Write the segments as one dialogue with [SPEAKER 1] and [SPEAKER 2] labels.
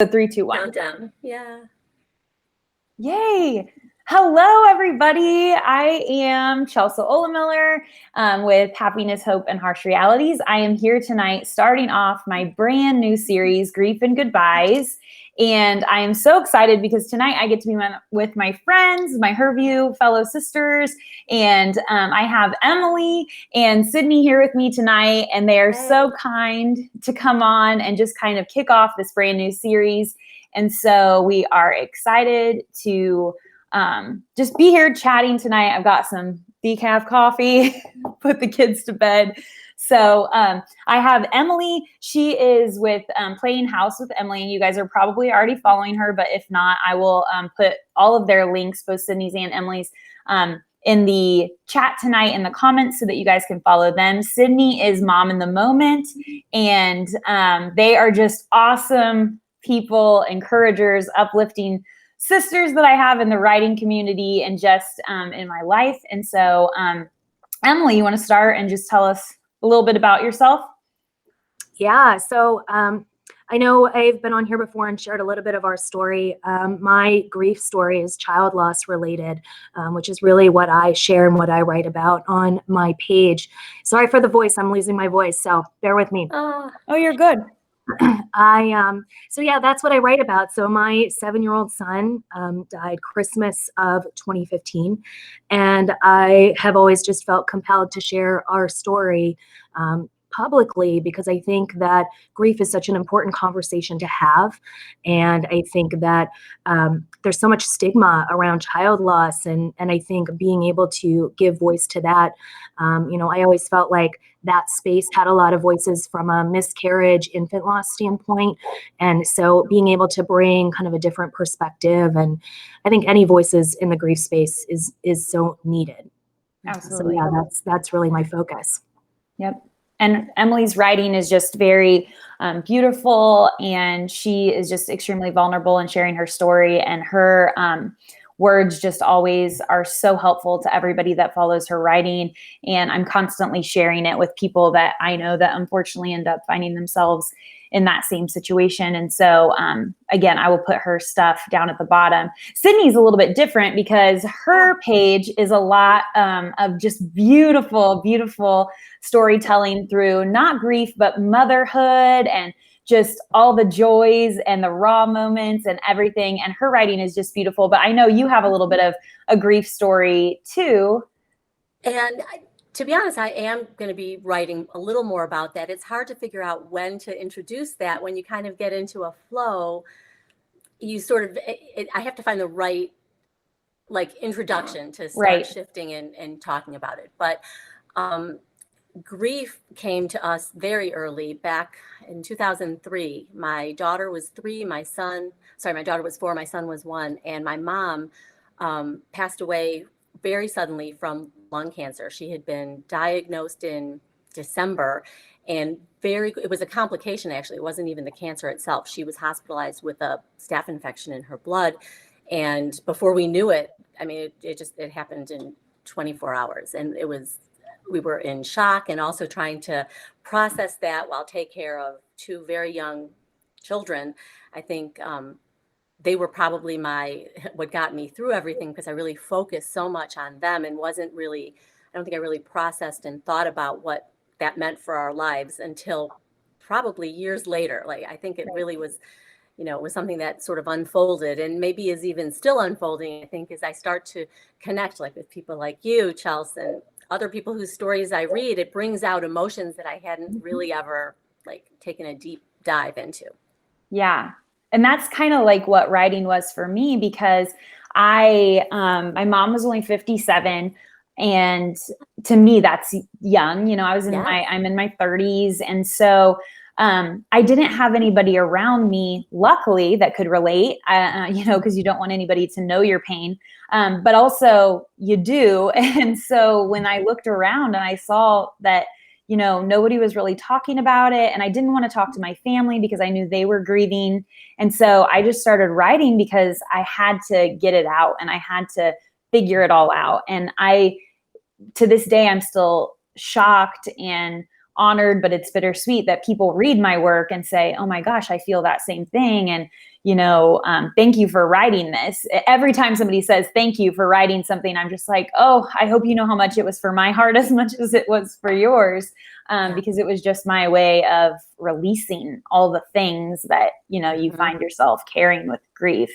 [SPEAKER 1] So 3, 2, 1.
[SPEAKER 2] Countdown. Yeah.
[SPEAKER 1] Yay. Hello, everybody. I am Chelsea Ohlemiller with Happiness, Hope, and Harsh Realities. I am here tonight starting off my brand new series, Grief and Goodbyes. And I am so excited because tonight I get to be with my friends, my Herview fellow sisters, and I have Emily and Sydney here with me tonight, and they are so kind to come on and just kind of kick off this brand new series. And so we are excited to just be here chatting tonight. I've got some decaf coffee, put the kids to bed. So I have Emily. She is with Playing House with Emily, and you guys are probably already following her, but if not, I will put all of their links, both Sydney's and Emily's, in the chat tonight in the comments so that you guys can follow them. Sydney is Mom in the Moment, and they are just awesome people, encouragers, uplifting sisters that I have in the writing community and just in my life. And so, Emily, you want to start and just tell us a little bit about yourself?
[SPEAKER 3] Yeah. So I know I've been on here before and shared a little bit of our story. My grief story is child loss related, which is really what I share and what I write about on my page. Sorry for the voice. I'm losing my voice, so bear with me.
[SPEAKER 1] Oh, you're good.
[SPEAKER 3] So yeah, that's what I write about. So my 7-year-old son died Christmas of 2015, and I have always just felt compelled to share our story publicly because I think that grief is such an important conversation to have. And I think that there's so much stigma around child loss. And I think being able to give voice to that, I always felt like that space had a lot of voices from a miscarriage, infant loss standpoint. And so being able to bring kind of a different perspective, and I think any voices in the grief space is so needed.
[SPEAKER 1] Absolutely.
[SPEAKER 3] So yeah, that's really my focus.
[SPEAKER 1] Yep. And Emily's writing is just very beautiful, and she is just extremely vulnerable in sharing her story, and her words just always are so helpful to everybody that follows her writing. And I'm constantly sharing it with people that I know that unfortunately end up finding themselves in that same situation. And so, again, I will put her stuff down at the bottom. Sydney's a little bit different because her page is a lot of just beautiful, beautiful storytelling through not grief, but motherhood and just all the joys and the raw moments and everything. And her writing is just beautiful. But I know you have a little bit of a grief story too.
[SPEAKER 2] And to be honest, I am going to be writing a little more about that. It's hard to figure out when to introduce that. When you kind of get into a flow, you sort of, I have to find the right introduction to start shifting and talking about it. But grief came to us very early, back in 2003. My daughter was 3, my daughter was 4, my son was 1, and my mom passed away very suddenly from lung cancer. She had been diagnosed in December, and it was a complication, actually. It wasn't even the cancer itself. She was hospitalized with a staph infection in her blood, and before we knew it, I mean, it happened in 24 hours, and we were in shock and also trying to process that while take care of 2 very young children. I think they were probably what got me through everything, because I really focused so much on them and I don't think I really processed and thought about what that meant for our lives until probably years later. I think it really was, it was something that sort of unfolded and maybe is even still unfolding, I think, as I start to connect with people like you, Chelsea, and other people whose stories I read. It brings out emotions that I hadn't really ever taken a deep dive into.
[SPEAKER 1] Yeah. And that's kind of like what writing was for me, because my mom was only 57. And to me, that's young. I'm in my 30s. And so I didn't have anybody around me, luckily, that could relate, because you don't want anybody to know your pain. But also you do. And so when I looked around and I saw that, nobody was really talking about it, and I didn't want to talk to my family because I knew they were grieving. And so I just started writing because I had to get it out and I had to figure it all out. And to this day, I'm still shocked and honored, but it's bittersweet that people read my work and say, oh my gosh, I feel that same thing. And, thank you for writing this. Every time somebody says thank you for writing something, I'm just like, oh, I hope you know how much it was for my heart as much as it was for yours, because it was just my way of releasing all the things that, you find yourself carrying with grief.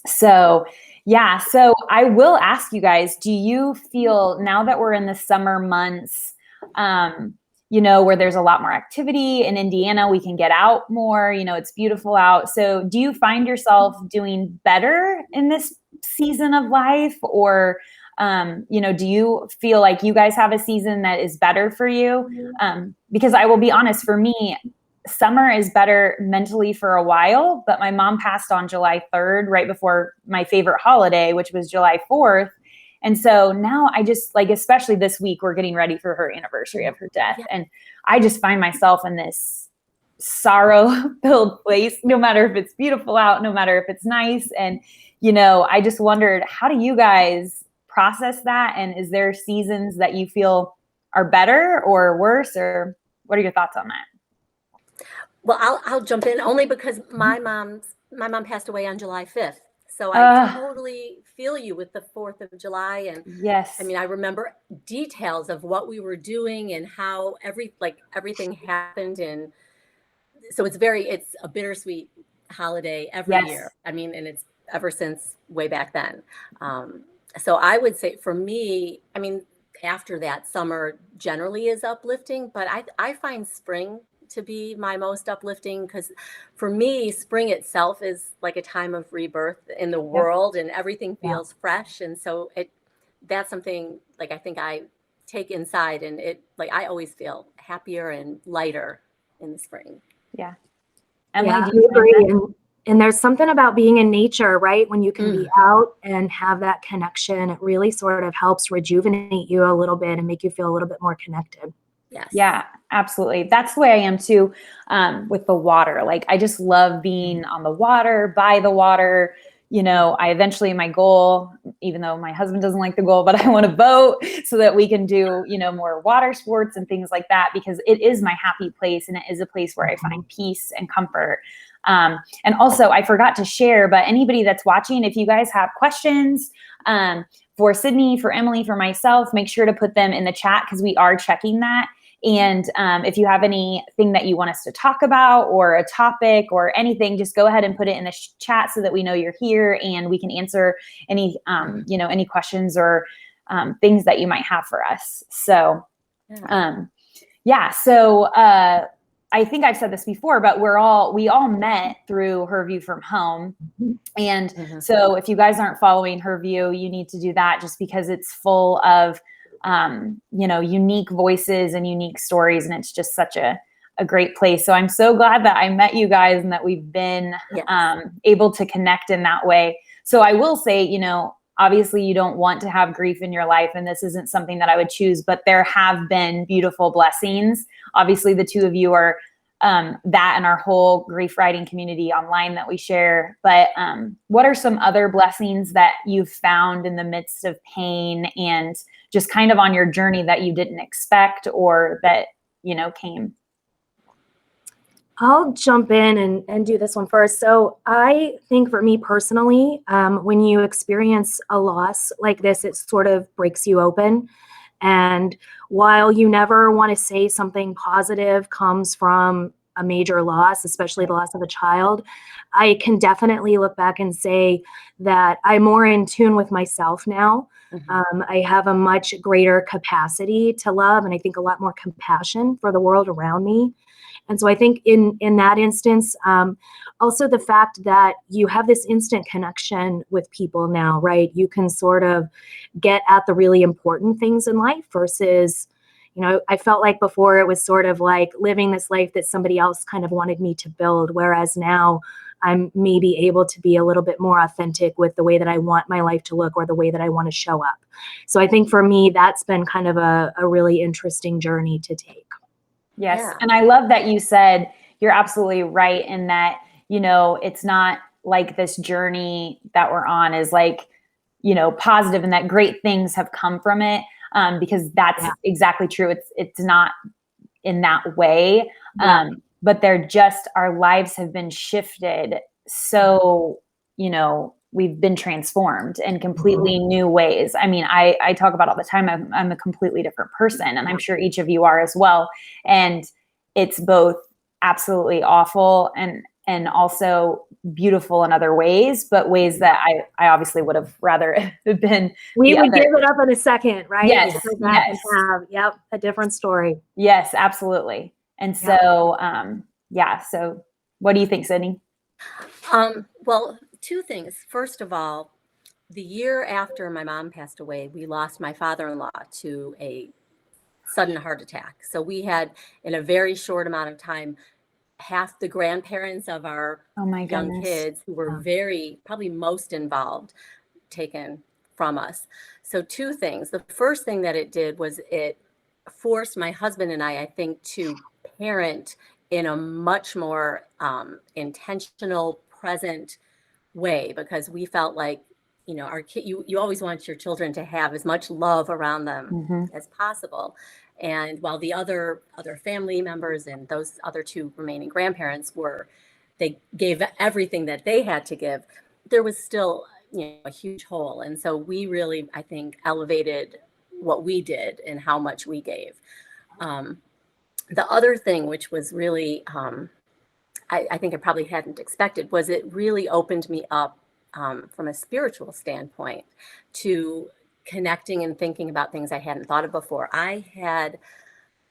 [SPEAKER 1] So I will ask you guys, do you feel now that we're in the summer months, where there's a lot more activity in Indiana, we can get out more, it's beautiful out. So do you find yourself doing better in this season of life, or, do you feel like you guys have a season that is better for you? Because I will be honest, for me, summer is better mentally for a while, but my mom passed on July 3rd, right before my favorite holiday, which was July 4th. And so now I just especially this week, we're getting ready for her anniversary of her death. And I just find myself in this sorrow-filled place, no matter if it's beautiful out, no matter if it's nice. And, I just wondered, how do you guys process that? And is there seasons that you feel are better or worse, or what are your thoughts on that?
[SPEAKER 2] Well, I'll jump in only because my mom passed away on July 5th. So I totally feel you with the 4th of July. And
[SPEAKER 1] yes,
[SPEAKER 2] I mean, I remember details of what we were doing and how everything happened. And so it's a bittersweet holiday every year. I mean, and it's ever since way back then. So I would say for me, I mean, after that, summer generally is uplifting, but I find spring to be my most uplifting, because for me, spring itself is like a time of rebirth in the world, and everything feels fresh. And so that's something I think I take inside, and I always feel happier and lighter in the spring.
[SPEAKER 1] Yeah.
[SPEAKER 3] Emily, do you agree? And there's something about being in nature, right? When you can be out and have that connection, it really sort of helps rejuvenate you a little bit and make you feel a little bit more connected.
[SPEAKER 2] Yes.
[SPEAKER 1] Yeah, absolutely. That's the way I am too, with the water. I just love being on the water, by the water. I eventually, my goal, even though my husband doesn't like the goal, but I want to boat so that we can do, more water sports and things like that, because it is my happy place, and it is a place where I find peace and comfort. And also, I forgot to share, but anybody that's watching, if you guys have questions, for Sydney, for Emily, for myself, make sure to put them in the chat, because we are checking that. And if you have anything that you want us to talk about, or a topic or anything, just go ahead and put it in the chat so that we know you're here and we can answer any, any questions or things that you might have for us. So, So I think I've said this before, but we all met through Her View from Home. And so if you guys aren't following Her View, you need to do that, just because it's full of unique voices and unique stories. And it's just such a great place. So I'm so glad that I met you guys and that we've been able to connect in that way. So I will say, obviously you don't want to have grief in your life, and this isn't something that I would choose, but there have been beautiful blessings. Obviously the two of you are that and our whole grief writing community online that we share. But what are some other blessings that you've found in the midst of pain and just kind of on your journey that you didn't expect, or that, came?
[SPEAKER 3] I'll jump in and do this one first. So I think for me personally, when you experience a loss like this, it sort of breaks you open. And while you never want to say something positive comes from a major loss, especially the loss of a child, I can definitely look back and say that I'm more in tune with myself now. I have a much greater capacity to love, and I think a lot more compassion for the world around me. And so I think in that instance, also the fact that you have this instant connection with people now, right? You can sort of get at the really important things in life versus, I felt like before it was sort of like living this life that somebody else kind of wanted me to build. Whereas now I'm maybe able to be a little bit more authentic with the way that I want my life to look or the way that I want to show up. So I think for me, that's been kind of a really interesting journey to take.
[SPEAKER 1] Yes. Yeah. And I love that you said, you're absolutely right in that, it's not like this journey that we're on is positive, and that great things have come from it. Because that's exactly true. It's not in that way. but our lives have been shifted. So, we've been transformed in completely new ways. I mean, I talk about all the time, I'm a completely different person, and I'm sure each of you are as well. And it's both absolutely awful and also beautiful in other ways, but ways that I obviously would have rather been.
[SPEAKER 3] We would give it up in a second, right?
[SPEAKER 1] Yes.
[SPEAKER 3] Go back and have, a different story.
[SPEAKER 1] Yes, absolutely. And so, so what do you think, Sydney?
[SPEAKER 2] Well, two things. First of all, the year after my mom passed away, we lost my father-in-law to a sudden heart attack. So we had, in a very short amount of time, half the grandparents of our young kids who were probably most involved, taken from us. So two things. The first thing that it did was it forced my husband and I think, to parent in a much more intentional, present way, because we felt like, our kid, you always want your children to have as much love around them as possible. And while the other family members and those other two remaining grandparents they gave everything that they had to give, there was still, a huge hole. And so we really, I think, elevated what we did and how much we gave. The other thing, which was really, I think I probably hadn't expected, was it really opened me up from a spiritual standpoint to connecting and thinking about things I hadn't thought of before. I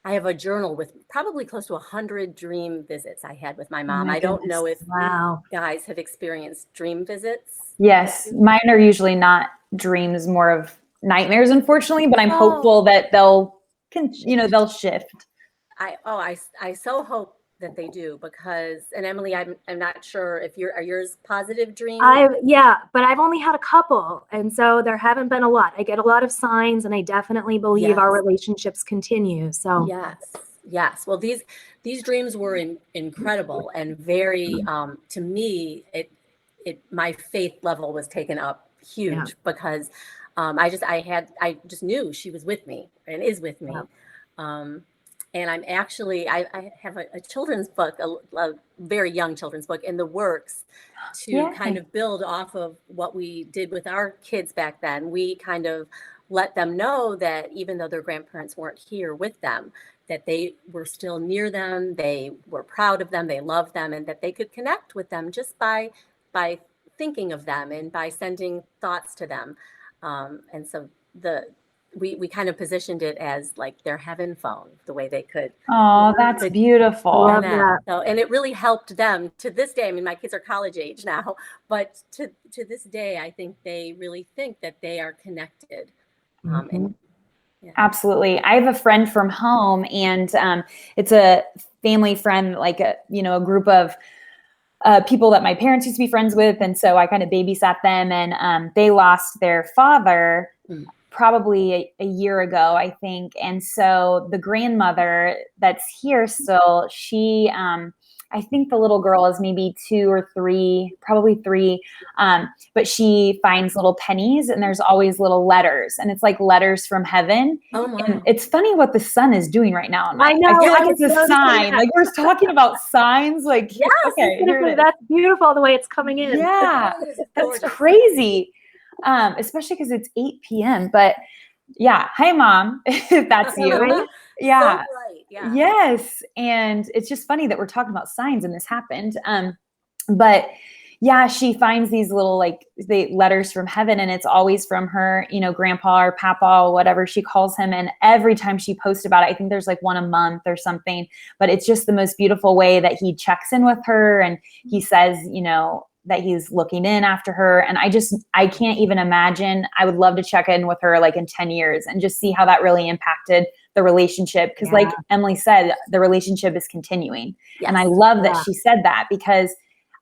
[SPEAKER 2] have a journal with probably close to 100 dream visits I had with my mom. I don't know if you guys have experienced dream visits.
[SPEAKER 1] Yes, mine are usually not dreams, more of nightmares, unfortunately, but I'm hopeful that they'll shift.
[SPEAKER 2] I so hope that they do, because, and Emily, I'm not sure if are yours positive dreams?
[SPEAKER 3] But I've only had a couple, and so there haven't been a lot. I get a lot of signs, and I definitely believe our relationships continue. So
[SPEAKER 2] yes. Well, these dreams were incredible and very, to me, my faith level was taken up huge, because I just knew she was with me and is with me. And I'm actually, I have a children's book, a very young children's book in the works to kind of build off of what we did with our kids back then. We kind of let them know that even though their grandparents weren't here with them, that they were still near them, they were proud of them, they loved them, and that they could connect with them just by thinking of them and by sending thoughts to them. And so we kind of positioned it as like their heaven phone, the way they could.
[SPEAKER 1] Oh, that's beautiful.
[SPEAKER 2] So, and it really helped them to this day. I mean, my kids are college age now, but to this day, I think they really think that they are connected.
[SPEAKER 1] Absolutely. I have a friend from home, and it's a family friend, like a group of people that my parents used to be friends with. And so I kind of babysat them, and they lost their father probably a year ago, I think. And so the grandmother that's here still, she, I think the little girl is maybe 2 or 3, probably 3. But she finds little pennies, and there's always little letters, and it's like letters from heaven. And it's funny what the sun is doing right now.
[SPEAKER 3] I know.
[SPEAKER 1] I feel like it's a sign. Like, we're talking about signs. Like,
[SPEAKER 3] that's beautiful the way it's coming in.
[SPEAKER 1] Yeah, that's crazy. Especially because it's 8 p.m. But yeah, hi Mom, if that's you.
[SPEAKER 2] Right?
[SPEAKER 1] Yeah.
[SPEAKER 2] So bright. Yeah.
[SPEAKER 1] Yes. And it's just funny that we're talking about signs and this happened. But yeah, she finds these little the letters from heaven, and it's always from her, grandpa or papa or whatever she calls him. And every time she posts about it, I think there's like one a month or something, but it's just the most beautiful way that he checks in with her. And he says, that he's looking in after her. And I can't even imagine. I would love to check in with her like in 10 years and just see how that really impacted the relationship. Because like Emily said, the relationship is continuing. Yes. And I love that she said that, because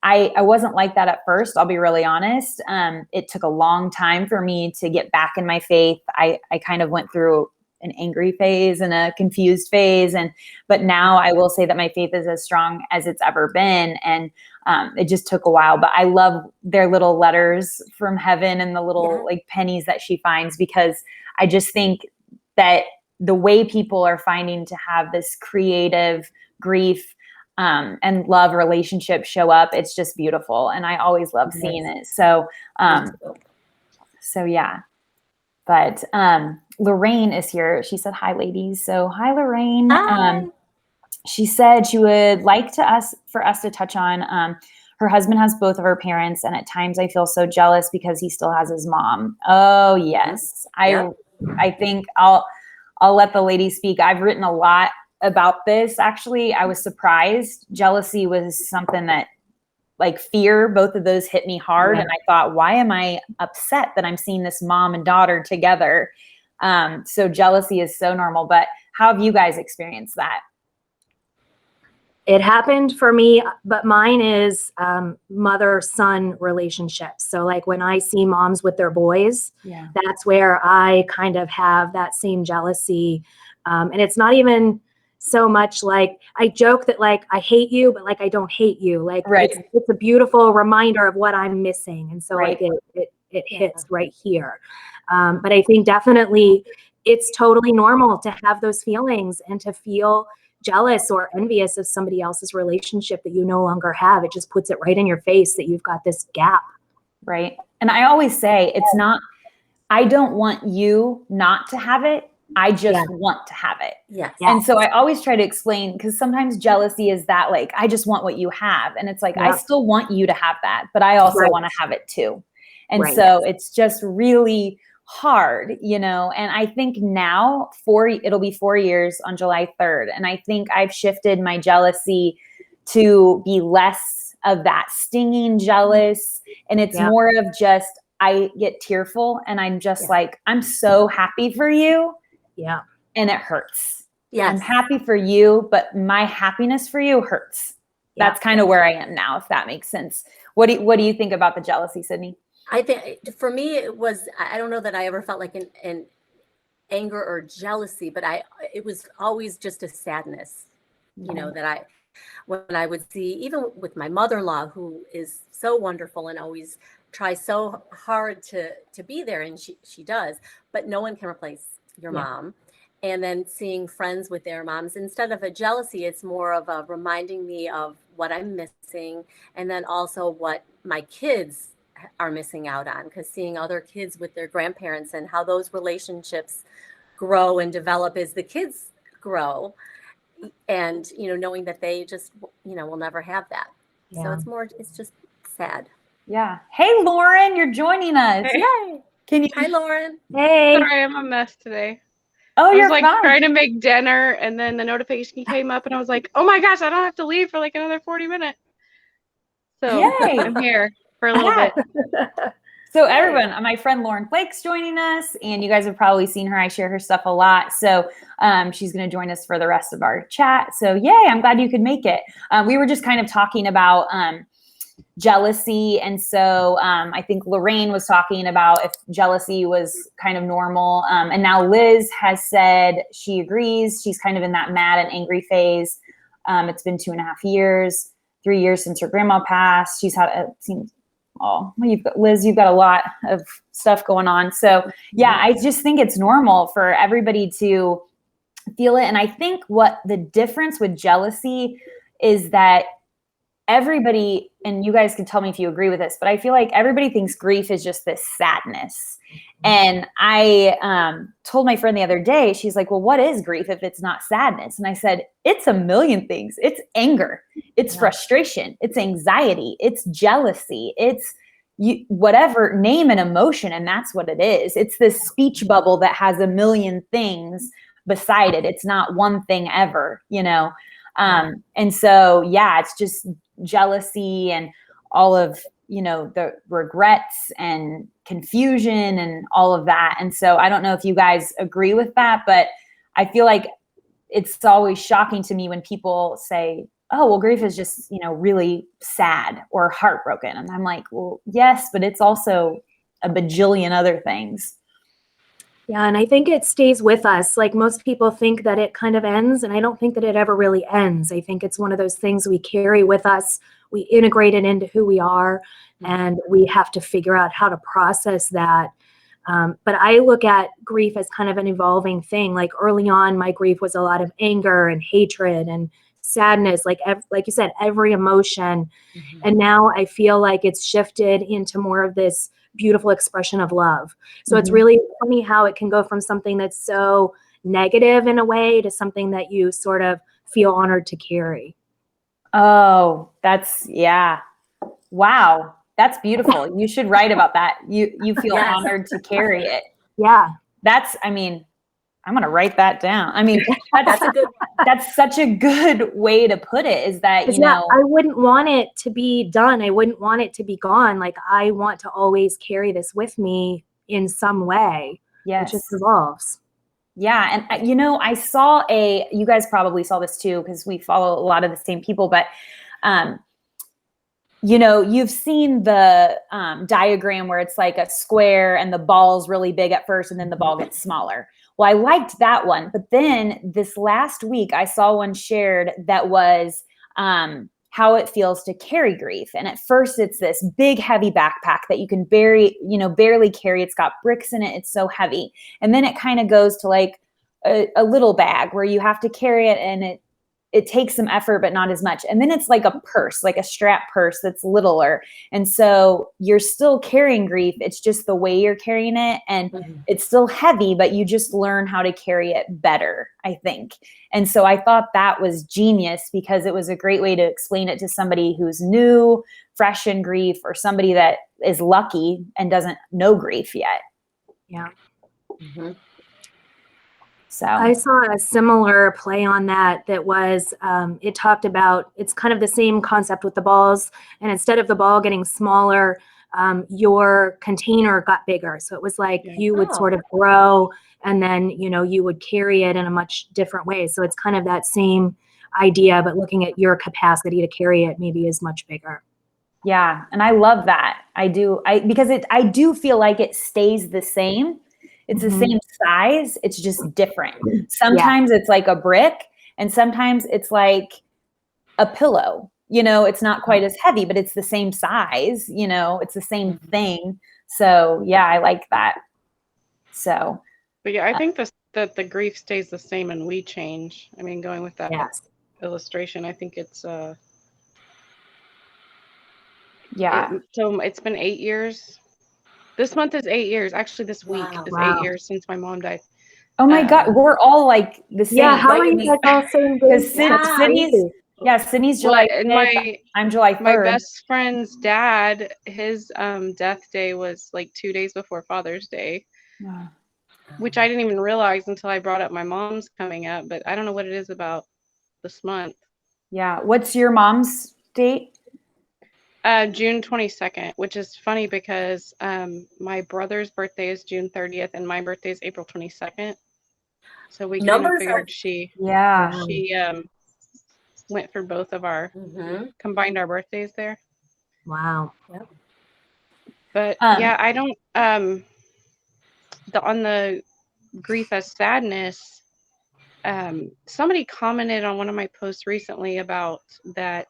[SPEAKER 1] I wasn't like that at first. I'll be really honest. It took a long time for me to get back in my faith. I kind of went through an angry phase and a confused phase. But now I will say that my faith is as strong as it's ever been. And it just took a while, but I love their little letters from heaven and the little pennies that she finds, because I just think that the way people are finding to have this creative grief and love relationships show up, it's just beautiful. And I always love seeing it. So, yeah. But Lorraine is here. She said, hi, ladies. So hi, Lorraine.
[SPEAKER 2] Hi.
[SPEAKER 1] She said she would like for us to touch on her husband has both of her parents, and at times I feel so jealous because he still has his mom. Oh, yes.
[SPEAKER 2] Yep.
[SPEAKER 1] I think I'll let the ladies speak. I've written a lot about this. Actually, I was surprised. Jealousy was something that, like, fear, both of those hit me hard. And I thought, why am I upset that I'm seeing this mom and daughter together? So jealousy is so normal, but how have you guys experienced that?
[SPEAKER 3] It happened for me, but mine is mother-son relationships. So like when I see moms with their boys, that's where I kind of have that same jealousy. And it's not even so much like, I joke that like, I hate you, but like, I don't hate you. Like it's a beautiful reminder of what I'm missing. And so like it hits right here. But I think definitely it's totally normal to have those feelings and to feel jealous or envious of somebody else's relationship that you no longer have. It just puts it right in your face that you've got this gap.
[SPEAKER 1] Right. And I always say, it's not, I don't want you not to have it. I just want to have it.
[SPEAKER 2] Yes.
[SPEAKER 1] And so I always try to explain, because sometimes jealousy is that, like, I just want what you have. And it's like, I still want you to have that, but I also want to have it too. And so it's just really hard, you know. And I think now it'll be 4 years on July 3rd. And I think I've shifted my jealousy to be less of that stinging jealous. And it's more of just, I get tearful and I'm just like, I'm so happy for you.
[SPEAKER 3] Yeah.
[SPEAKER 1] And it hurts.
[SPEAKER 2] Yes.
[SPEAKER 1] I'm happy for you, but my happiness for you hurts. That's kind of where I am now, if that makes sense. What do you think about the jealousy, Sydney?
[SPEAKER 2] I think for me, it was, I don't know that I ever felt like an anger or jealousy, but it was always just a sadness, you know, that when I would see, even with my mother-in-law, who is so wonderful and always tries so hard to be there, and she does, but no one can replace your mom. And then seeing friends with their moms, instead of a jealousy, it's more of a reminding me of what I'm missing, and then also what my kids are missing out on, because seeing other kids with their grandparents and how those relationships grow and develop as the kids grow, and, you know, knowing that they just, you know, will never have that. So it's just sad.
[SPEAKER 1] Yeah. Hey, Lauren, you're joining us.
[SPEAKER 2] Hey.
[SPEAKER 1] Can you?
[SPEAKER 2] Hi, Lauren.
[SPEAKER 3] Hey.
[SPEAKER 4] Sorry, I'm a mess today.
[SPEAKER 1] Oh,
[SPEAKER 4] I was
[SPEAKER 1] you're
[SPEAKER 4] like trying to make dinner, and then the notification came up, and I was like, "Oh my gosh, I don't have to leave for like another 40 minutes." So I'm here for a little bit.
[SPEAKER 1] So everyone, my friend Lauren Flake's joining us, and you guys have probably seen her. I share her stuff a lot. So she's going to join us for the rest of our chat. So yay, I'm glad you could make it. We were just kind of talking about jealousy. And so I think Lorraine was talking about if jealousy was kind of normal. And now Liz has said she agrees. She's kind of in that mad and angry phase. It's been 2.5 years, 3 years since her grandma passed. She's had, it seems, Liz, you've got a lot of stuff going on. So yeah, I just think it's normal for everybody to feel it. And I think what the difference with jealousy is that everybody, and you guys can tell me if you agree with this, but I feel like everybody thinks grief is just this sadness. And I told my friend the other day, she's like, well, what is grief if it's not sadness? And I said, it's a million things. It's anger, it's frustration, it's anxiety, it's jealousy, it's whatever, name an emotion. And that's what it is. It's this speech bubble that has a million things beside it. It's not one thing ever, you know? And so, yeah, it's just jealousy and all of, you know, the regrets and confusion and all of that. And so I don't know if you guys agree with that, but I feel like it's always shocking to me when people say, oh, well, grief is just, you know, really sad or heartbroken. And I'm like, well, yes, but it's also a bajillion other things.
[SPEAKER 3] Yeah, and I think it stays with us. Like most people think that it kind of ends, and I don't think that it ever really ends. I think it's one of those things we carry with us. We integrate it into who we are, and we have to figure out how to process that. But I look at grief as kind of an evolving thing. Like early on, my grief was a lot of anger and hatred and sadness, like you said, every emotion. And now I feel like it's shifted into more of this beautiful expression of love. So it's really funny how it can go from something that's so negative in a way to something that you sort of feel honored to carry.
[SPEAKER 1] Oh, wow. That's beautiful. You should write about that. You feel honored to carry it.
[SPEAKER 3] Yeah.
[SPEAKER 1] I'm going to write that down. I mean, that's such a good way to put it, is that,
[SPEAKER 3] I wouldn't want it to be done. I wouldn't want it to be gone. Like, I want to always carry this with me in some way.
[SPEAKER 1] Yes.
[SPEAKER 3] It just evolves.
[SPEAKER 1] Yeah. And, I saw you guys probably saw this too, because we follow a lot of the same people, but, you've seen the diagram where it's like a square and the ball's really big at first and then the ball gets smaller. Well, I liked that one. But then this last week, I saw one shared that was how it feels to carry grief. And at first, it's this big, heavy backpack that you can barely carry. It's got bricks in it. It's so heavy. And then it kind of goes to like a little bag where you have to carry it, and it takes some effort, but not as much. And then it's like a purse, like a strap purse that's littler. And so you're still carrying grief. It's just the way you're carrying it. And it's still heavy, but you just learn how to carry it better, I think. And so I thought that was genius, because it was a great way to explain it to somebody who's new, fresh in grief, or somebody that is lucky and doesn't know grief yet.
[SPEAKER 3] Yeah.
[SPEAKER 1] So
[SPEAKER 3] I saw a similar play on that was, it talked about, it's kind of the same concept with the balls. And instead of the ball getting smaller, your container got bigger. So it was like you would sort of grow, and then, you would carry it in a much different way. So it's kind of that same idea, but looking at your capacity to carry it maybe is much bigger.
[SPEAKER 1] Yeah. And I love that. I do. Because I do feel like it stays the same. It's the same size. It's just different. Sometimes it's like a brick, and sometimes it's like a pillow. It's not quite as heavy, but it's the same size. It's the same thing. So yeah, I like that. So,
[SPEAKER 4] but yeah, I think that the grief stays the same and we change. I mean, going with that illustration, I think it's so it's been 8 years. This month is 8 years. Actually, this week is 8 years since my mom died.
[SPEAKER 1] Oh my God, we're all like the same.
[SPEAKER 3] Yeah, how are you guys all same day?
[SPEAKER 1] Sydney's July 5th. I'm July 3rd.
[SPEAKER 4] My best friend's dad, his death day was like 2 days before Father's Day, which I didn't even realize until I brought up my mom's coming up. But I don't know what it is about this month.
[SPEAKER 1] Yeah. What's your mom's date?
[SPEAKER 4] June 22nd, which is funny because my brother's birthday is June 30th and my birthday is April 22nd. So we kind of figured she went for both of our, combined our birthdays there.
[SPEAKER 3] Wow.
[SPEAKER 2] Yep.
[SPEAKER 4] But I don't, on the grief as sadness, somebody commented on one of my posts recently about that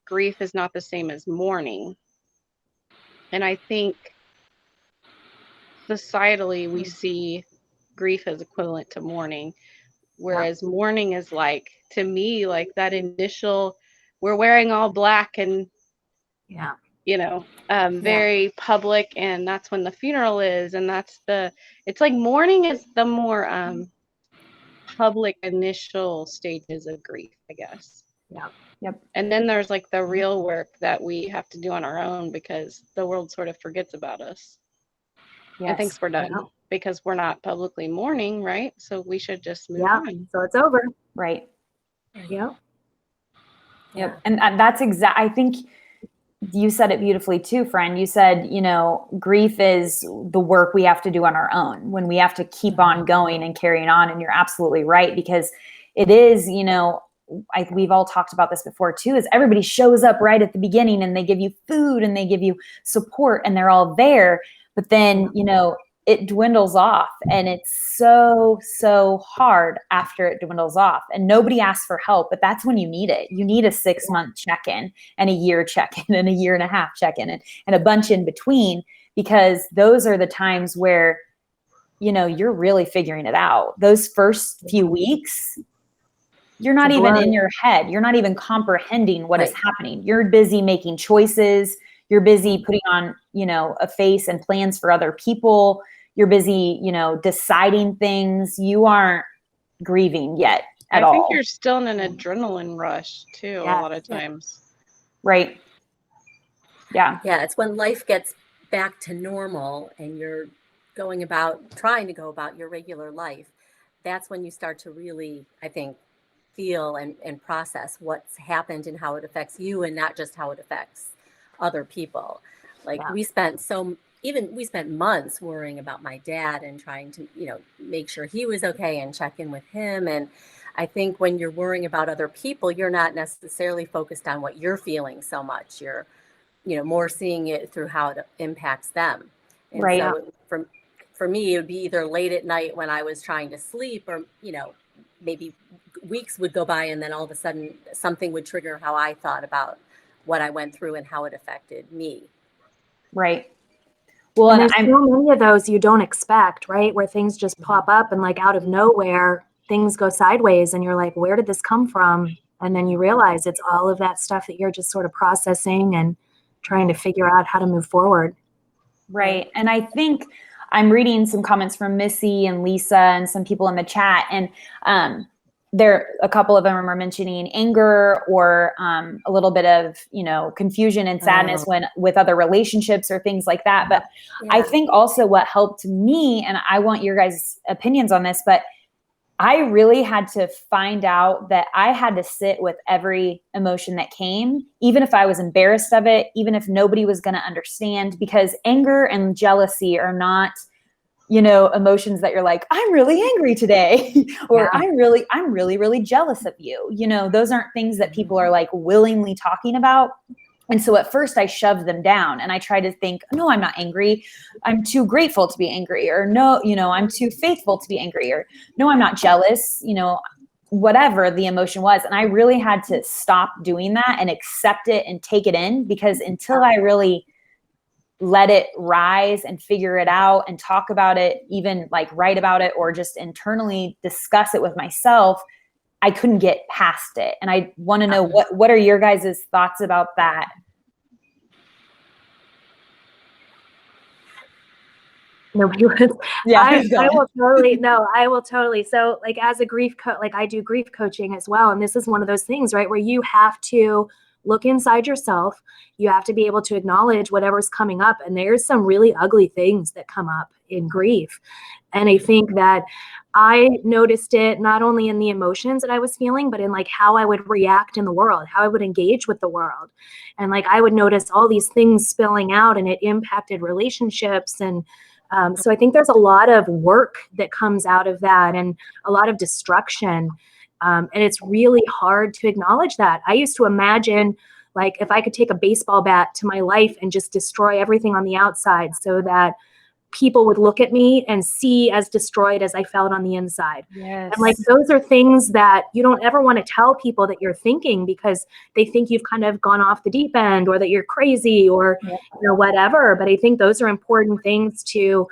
[SPEAKER 4] grief is not the same as mourning. And I think societally we see grief as equivalent to mourning, whereas mourning is like, to me, like that initial, we're wearing all black and very public, and that's when the funeral is, and it's like mourning is the more public initial stages of grief, I guess.
[SPEAKER 1] Yep.
[SPEAKER 4] And then there's like the real work that we have to do on our own, because the world sort of forgets about us and thinks we're done because we're not publicly mourning, right? So we should just move on.
[SPEAKER 3] So it's over.
[SPEAKER 1] Right.
[SPEAKER 3] Yep.
[SPEAKER 1] And that's I think you said it beautifully too, friend. You said, grief is the work we have to do on our own, when we have to keep on going and carrying on. And you're absolutely right, because it is, we've all talked about this before too, is everybody shows up right at the beginning and they give you food and they give you support and they're all there. But then, it dwindles off, and it's so hard after it dwindles off, and nobody asks for help, but that's when you need it. You need a 6-month check-in and a year check-in and a 1.5-year check-in and a bunch in between, because those are the times where, you're really figuring it out. Those first few weeks, you're not even in your head. You're not even comprehending what is happening. You're busy making choices. You're busy putting on, a face and plans for other people. You're busy, deciding things. You aren't grieving yet at all.
[SPEAKER 4] I think you're still in an adrenaline rush too, a lot of times.
[SPEAKER 1] Right. Yeah.
[SPEAKER 2] Yeah. It's when life gets back to normal and you're trying to go about your regular life. That's when you start to really, I think, feel and process what's happened and how it affects you, and not just how it affects other people. Like we spent months worrying about my dad and trying to, make sure he was okay and check in with him. And I think when you're worrying about other people, you're not necessarily focused on what you're feeling so much. You're, more seeing it through how it impacts them. And so for me, it would be either late at night when I was trying to sleep, or, maybe weeks would go by and then all of a sudden something would trigger how I thought about what I went through and how it affected me.
[SPEAKER 1] Right. Well,
[SPEAKER 3] and there's so many of those you don't expect, right? Where things just pop up and like out of nowhere, things go sideways and you're like, where did this come from? And then you realize it's all of that stuff that you're just sort of processing and trying to figure out how to move forward.
[SPEAKER 1] Right. And I think I'm reading some comments from Missy and Lisa and some people in the chat, and a couple of them are mentioning anger or a little bit of, confusion and sadness with other relationships or things like that. But I think also what helped me, and I want your guys' opinions on this, but I really had to find out that I had to sit with every emotion that came, even if I was embarrassed of it, even if nobody was going to understand, because anger and jealousy are not, emotions that you're like, I'm really angry today, or I'm really, really jealous of you. Those aren't things that people are like willingly talking about. And so at first I shoved them down and I tried to think, no, I'm not angry. I'm too grateful to be angry, or no, I'm too faithful to be angry, or no, I'm not jealous, whatever the emotion was. And I really had to stop doing that and accept it and take it in, because until I really let it rise and figure it out and talk about it, even like write about it or just internally discuss it with myself, I couldn't get past it. And I want to know what are your guys' thoughts about that?
[SPEAKER 3] Nobody was. I will totally. So like as a grief coach, like I do grief coaching as well. And this is one of those things, right, where you have to look inside yourself. You have to be able to acknowledge whatever's coming up. And there's some really ugly things that come up in grief. And I think that I noticed it not only in the emotions that I was feeling, but in like how I would react in the world, how I would engage with the world. And like I would notice all these things spilling out, and it impacted relationships. And so I think there's a lot of work that comes out of that, and a lot of destruction. And it's really hard to acknowledge that. I used to imagine like if I could take a baseball bat to my life and just destroy everything on the outside so that people would look at me and see as destroyed as I felt on the inside.
[SPEAKER 1] Yes.
[SPEAKER 3] And like those are things that you don't ever want to tell people that you're thinking, because they think you've kind of gone off the deep end, or that you're crazy, or whatever. But I think those are important things to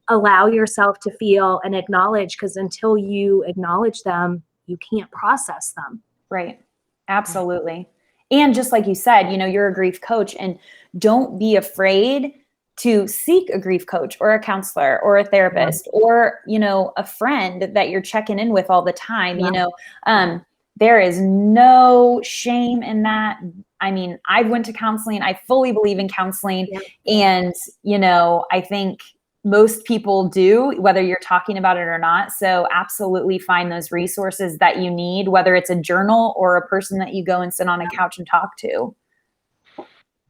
[SPEAKER 3] allow yourself to feel and acknowledge, because until you acknowledge them, you can't process them.
[SPEAKER 1] Right. Absolutely. And just like you said, you're a grief coach, and don't be afraid to seek a grief coach or a counselor or a therapist or, a friend that you're checking in with all the time. There is no shame in that. I mean, I went to counseling. I fully believe in counseling. And, I think most people do, whether you're talking about it or not. So absolutely find those resources that you need, whether it's a journal or a person that you go and sit on a couch and talk to.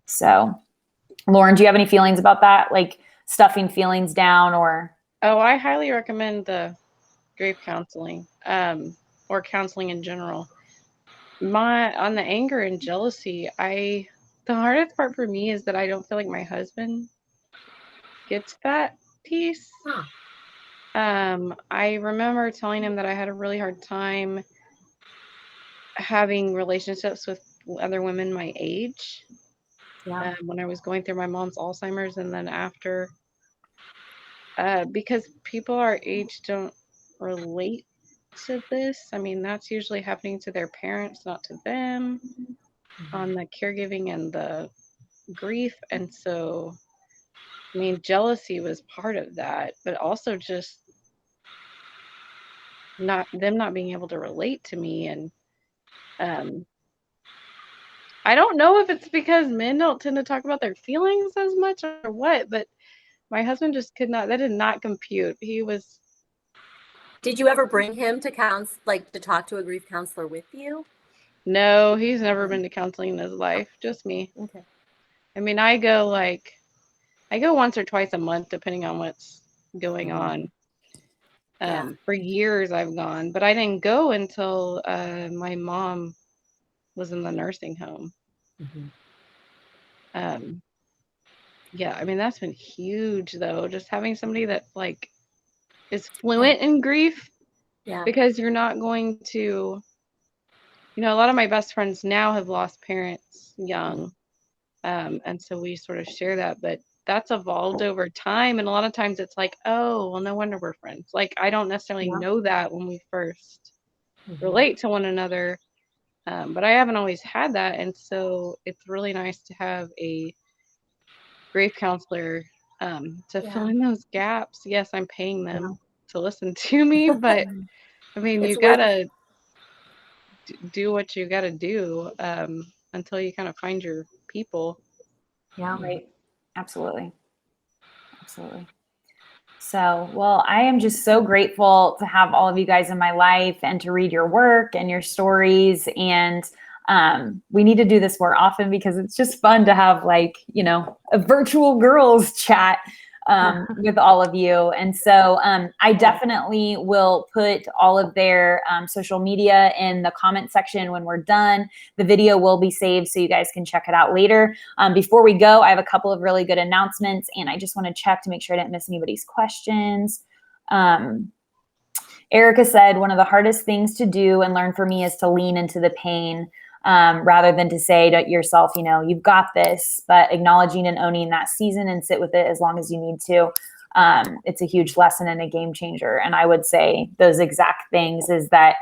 [SPEAKER 1] So Lauren, do you have any feelings about that? Like stuffing feelings down, or?
[SPEAKER 4] Oh, I highly recommend the grief counseling, or counseling in general. On the anger and jealousy, the hardest part for me is that I don't feel like my husband gets that piece. I remember telling him that I had a really hard time having relationships with other women my age. When I was going through my mom's Alzheimer's, and then after, because people our age don't relate to this. I mean, that's usually happening to their parents, not to them, on the caregiving and the grief. And so, I mean, jealousy was part of that, but also just not being able to relate to me. And I don't know if it's because men don't tend to talk about their feelings as much or what, but my husband just that did not compute. He was.
[SPEAKER 2] Did you ever bring him to to talk to a grief counselor with you?
[SPEAKER 4] No, he's never been to counseling in his life, just me.
[SPEAKER 2] Okay.
[SPEAKER 4] I mean, I go once or twice a month, depending on what's going on. For years I've gone, but I didn't go until my mom was in the nursing home. Yeah, I mean, that's been huge though, just having somebody that like is fluent in grief.
[SPEAKER 2] Yeah.
[SPEAKER 4] Because you're not going to, a lot of my best friends now have lost parents young. And so we sort of share that, but that's evolved over time. And a lot of times it's like, oh, well, no wonder we're friends. Like, I don't necessarily know that when we first relate to one another. But I haven't always had that. And so it's really nice to have a grief counselor to fill in those gaps. Yes, I'm paying them to listen to me, but I mean, you gotta do what you gotta do until you kind of find your people.
[SPEAKER 3] Yeah.
[SPEAKER 1] Right. Absolutely. Absolutely. So, well, I am just so grateful to have all of you guys in my life and to read your work and your stories. And we need to do this more often because it's just fun to have a virtual girls chat with all of you. And so I definitely will put all of their social media in the comment section when we're done. The video will be saved so you guys can check it out later. Before we go, I have a couple of really good announcements, and I just want to check to make sure I didn't miss anybody's questions. Erica said, one of the hardest things to do and learn for me is to lean into the pain rather than to say to yourself, you've got this, but acknowledging and owning that season and sit with it as long as you need to. It's a huge lesson and a game changer. And I would say those exact things is that,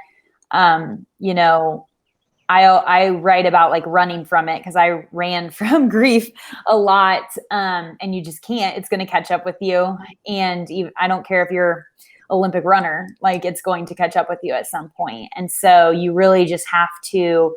[SPEAKER 1] I write about running from it because I ran from grief a lot and you just can't, it's going to catch up with you. And I don't care if you're Olympic runner, it's going to catch up with you at some point. And so you really just have to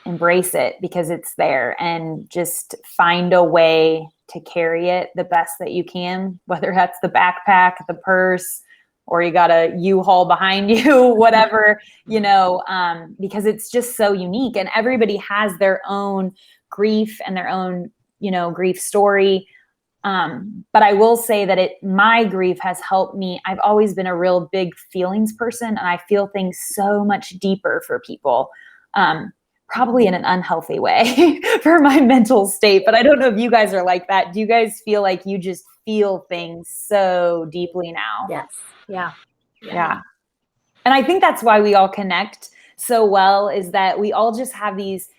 [SPEAKER 1] embrace it because it's there and just find a way to carry it the best that you can, whether that's the backpack, the purse, or you got a U-Haul behind you, whatever, because it's just so unique and everybody has their own grief and their own, grief story. But I will say that my grief has helped me. I've always been a real big feelings person and I feel things so much deeper for people, probably in an unhealthy way for my mental state. But I don't know if you guys are like that. Do you guys feel like you just feel things so deeply now?
[SPEAKER 2] Yes.
[SPEAKER 1] Yeah. And I think that's why we all connect so well is that we all just have these,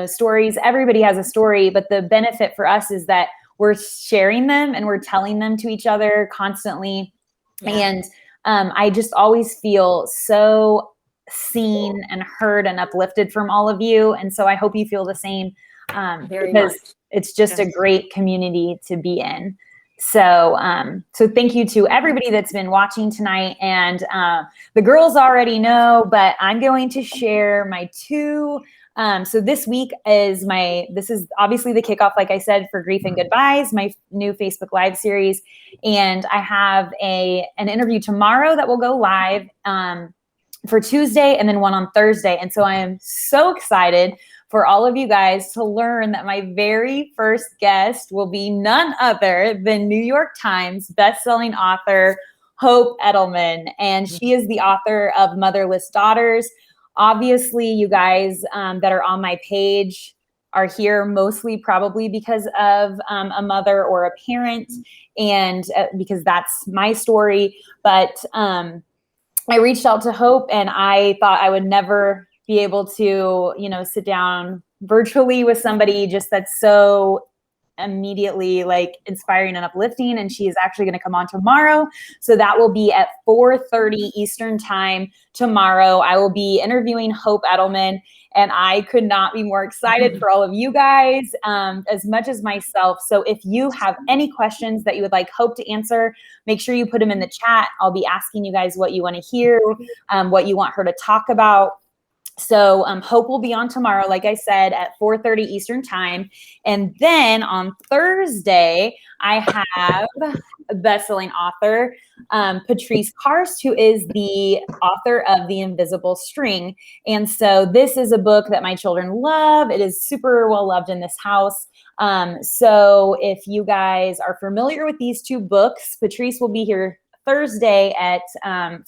[SPEAKER 1] stories. Everybody has a story, but the benefit for us is that we're sharing them and we're telling them to each other constantly. Yeah. And I just always feel so seen and heard and uplifted from all of you. And so I hope you feel the same because it's just a great community to be in. So, so thank you to everybody that's been watching tonight. And the girls already know, but I'm going to share my two. So this week this is obviously the kickoff, like I said, for Grief and Goodbyes, my new Facebook Live series. And I have an interview tomorrow that will go live for Tuesday and then one on Thursday. And so I am so excited for all of you guys to learn that my very first guest will be none other than New York Times bestselling author Hope Edelman. And she is the author of Motherless Daughters. Obviously, you guys that are on my page are here mostly probably because of a mother or a parent and because that's my story. But I reached out to Hope and I thought I would never be able to, sit down virtually with somebody just that's so immediately like inspiring and uplifting. And she is actually going to come on tomorrow. So that will be at 4:30 Eastern time tomorrow. I will be interviewing Hope Edelman, and I could not be more excited for all of you guys as much as myself. So if you have any questions that you would like Hope to answer, make sure you put them in the chat. I'll be asking you guys what you want to hear, what you want her to talk about. So Hope will be on tomorrow, like I said, at 4:30 Eastern time. And then on Thursday, I have a best-selling author, Patrice Karst, who is the author of The Invisible String. And so this is a book that my children love. It is super well loved in this house. So if you guys are familiar with these two books, Patrice will be here Thursday at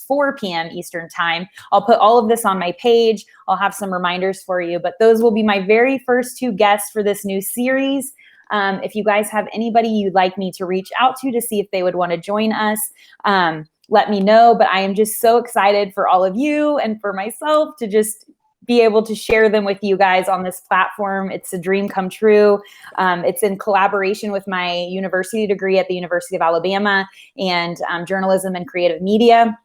[SPEAKER 1] 4 p.m. Eastern time. I'll put all of this on my page. I'll have some reminders for you, but those will be my very first two guests for this new series. If you guys have anybody you'd like me to reach out to see if they would want to join us, let me know. But I am just so excited for all of you and for myself to just be able to share them with you guys on this platform. It's a dream come true. It's in collaboration with my university degree at the University of Alabama and journalism and creative media.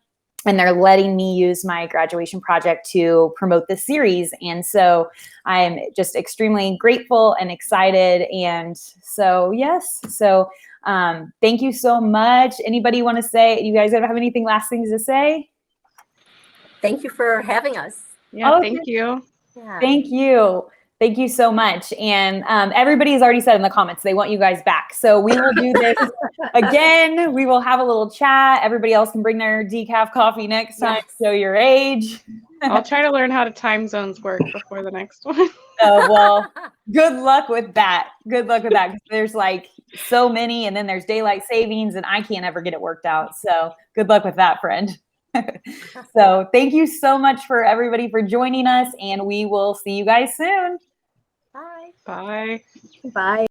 [SPEAKER 1] And they're letting me use my graduation project to promote this series. And so I'm just extremely grateful and excited. And so, yes. So thank you so much. Anybody want to say, you guys ever have anything last things to say?
[SPEAKER 2] Thank you for having us.
[SPEAKER 4] Yeah, thank you.
[SPEAKER 2] Yeah.
[SPEAKER 1] Thank you. Thank you so much. And everybody's already said in the comments they want you guys back. So we will do this again. We will have a little chat. Everybody else can bring their decaf coffee next time. Show your age.
[SPEAKER 4] I'll try to learn how to time zones work before the next one.
[SPEAKER 1] Oh, well, good luck with that. Good luck with that. 'Cause there's like so many, and then there's daylight savings, and I can't ever get it worked out. So good luck with that, friend. So thank you so much for everybody for joining us, and we will see you guys soon.
[SPEAKER 2] Bye.
[SPEAKER 4] Bye.
[SPEAKER 3] Bye.